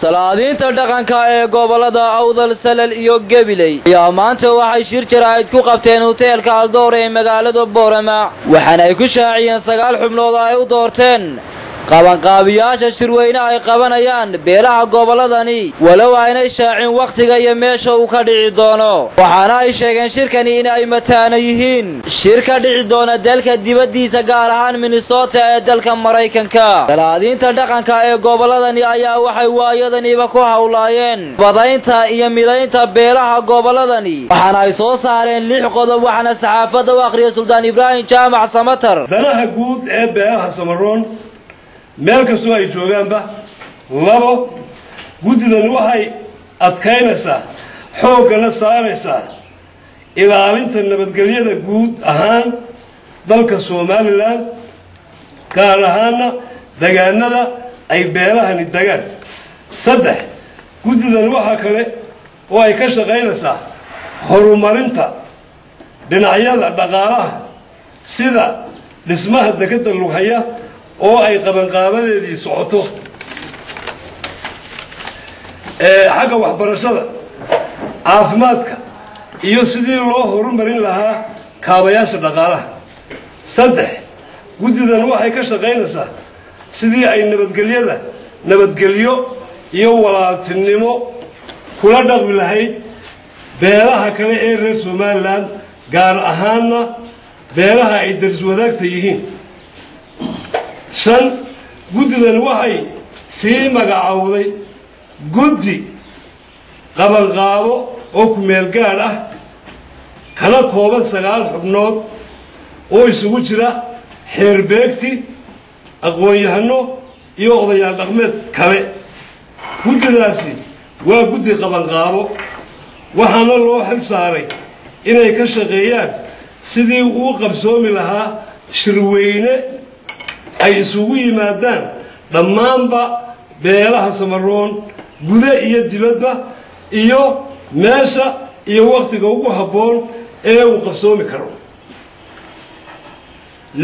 salaadiinta dhaqanka ee gobolada Awdal Salal iyo Gabiley ayaa maanta waxay shir jaraa'id ku qabteen hoteelka Aldoor ee magaalada Boorama waxaana ay ku shaaciyeen 9 xubnood ay u doorteen qabanqaabiyaasha shirweyne ay qabanayaan beelaha goboladani walow aynay shaacin waqtiga iyo meesha uu ka dhici doono waxaana ay sheegeen shirkani in ay mataana yihiin shirka dhici doona dalka dibadiisa gaar ahaan Minnesota ee dalka Mareykanka salaadiinta dhaqanka ee goboladani ayaa waxay waayadaniba ku hawlaayeen badaynta iyo midaynta beelaha goboladani waxaana ay soo saareen 6 qodob waxaana saxaafadda u akhriyay Sultan Ibrahim Jaamac Samatar danaha guud ee beelaha Samaroon meel kastoo ay joogaanba labo gudidan waxay adkaynaysaa xoogana saaraysaa ilaalinta nabadgelyada guud ahaan dalka Soomaaliland gaar ahaana deegaanada ay beelahani degaan saddex gudidan waxa kale oo ay ka shaqaynaysaa horumarinta dhinacyada dhaqaalaha sida dhismaha dekada Lughaya oo ay qabanqaabadeedii socoto xagga waxbarashada caafimaadka iyo sidii loo horumarin lahaa kaabayaasha dhaqaalaha saddex gudidan waxay ka shaqaynaysaa sidii ay nabadgelyo iyo walaaltinimo kula dhaqmi lahayd beelaha kale ee reer Soomaaliland gaar ahaana beelaha ay daris wadaagta yihiin shan gudidan waxay sii magacawday gudi qabanqaabo oo ku meel gaar ah kana kooban 9 xubnood oo isugu jira xeerbeegti aqoon-yahano iyo odayaal dhaqameed kale gudidaasi waa gudi qabanqaabo waxaana loo xil saaray inay ka shaqeeyaan sidii uu qabsoomi lahaa shirweyne ay isugu yimaadaan dhammaanba beelaha Samaroon guda iyo dibadda iyo meesha iyo waqtiga ugu habboon ee uu qabsoomi karo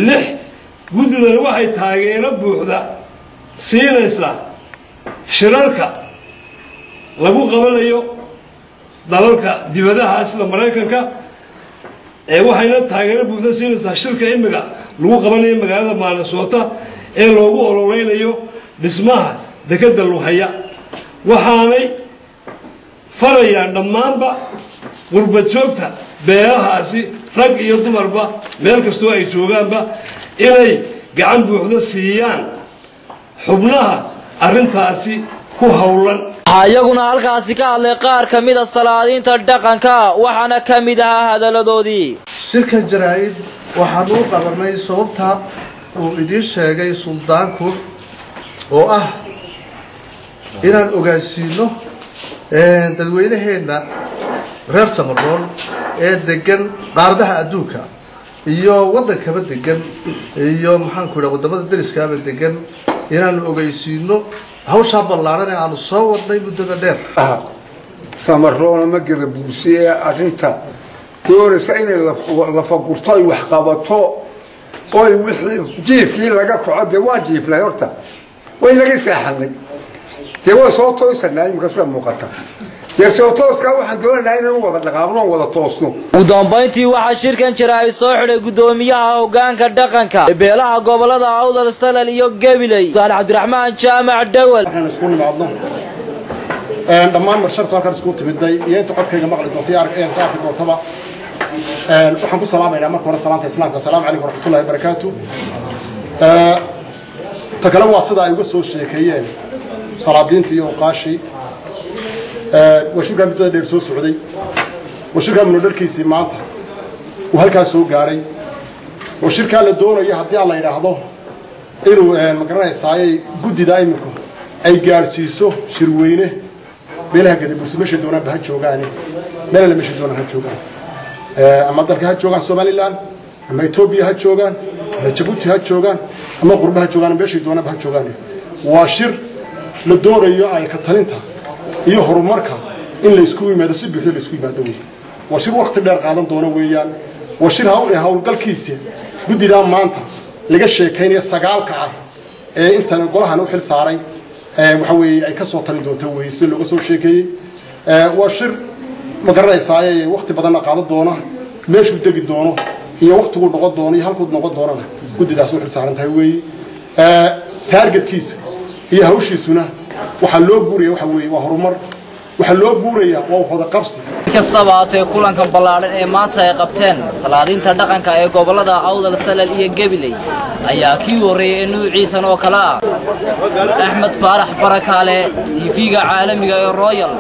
lix gudidan waxay taageero buuxda siinaysaa shirarka lagu qabanayo dalalka dibadaha sida Mareykanka waxayna taageero buuxda siinaysaa shirka imiga lagu qabanayo magaalada Minnesota ee loogu ololeynayo dhismaha dekada Lughaya waxaanay farayaan dhammaanba qurba joogta beelahaasi rag iyo dumarba meel kastoo ay joogaanba inay gacan buuxda siiyaan xubnaha arintaasi ku hawlan ayaguna halkaasi ka hadlay qaar kamid ah salaadiinta dhaqanka waxaana kamid ah hadaladoodii shirka jaraa'id waxaan u qabanay sababta uu idin sheegay sultaanku oo ah inaan ogaansiino dadweynaheena reer Samaroon ee degan qaaradaha adduunka iyo wadankaba degan iyo maxaan ku raadin wadamada dariska ah degan inaan ogaansiino hawsha ballaaran ee aanu soo wadnay muddada dheer Samaroon ma gada bulshada arinta dooraysa inay la faqurto ay wax qabato oo wixii jiifkii laga kocday waa jiiflay horta way laga saaxanay deewa soo toosanay marka soo muuqata soo tooska waxaan doonaynaa inaan wada dhaqaaqno wada toosno ugu dambeyntii waxa shirkan jaraa'id soo xidhay gudoomiyaha hoggaanka dhaqanka ee beelaha gobolada Awdal Salal iyo Gabiley Sultan Cabdiraxmaan Jaamac Dawal waxaan isku nimaadno dhammaan marsharta halkan isku timiday iyo inta codkayga maqli doonto iyo taarikh doontaba waxaan ku salaamaynaa marka hore salaanta islaamka assalaamu calaykum waraxmatullaahi wabarakaatuh takala waa sida ay uga soo sheekeeyeen salaadiinta iyo qaashi washirka midda dheer soo socday washirka munadalkiisii maanta uu halkaas soo gaaray washirka la doonayo haddii aan la yiraahdo inuu magaranaysaay gudida iminku ay gaarsiiso shirweyne beelaha Gadabuursi meesha doonaan ba joogaan meel la meesha doonaan joogaan ama dalka ha joogaan Soomaaliland ama Itoobiya ha joogaan ama Djibouti ha joogaan ama qurbaha joogaan meesha doonaan ba joogaan waa shir la doonayo ay ka talinta iyo horumarka in la isku yimaado si buuxda la isku yimaado waa shir waqti dheer qaadan doona weeyaan waa shir hawlgalkiisa gudida maanta laga sheekaynayo 9 ka ah ee inta golahan u xil saaray waxa weeye ay ka soo tali doonto weeye si looga soo sheekeeyey waa shir ma garanaysaa waqti badan qaadan doona meeshuu degi doono iyo waqtigu noqon doono iyo halkuu noqon doonana guddidaas u xilsaaran tahay weeye targetkiisa iyo hawshiisuna waxa loo guuraya waxa weeye waa horumar waxa loo guuraya waa wada qabsi kastaba haatee kulankan ballaaran ee maanta ay qabteen salaadiinta dhaqanka ee gobolada Awdal Salal iyo Gabiley ayaa kii horeeyay nuuciisan oo kala ah Axmed Faarax Barakaale TV-ga caalamiga ee Royal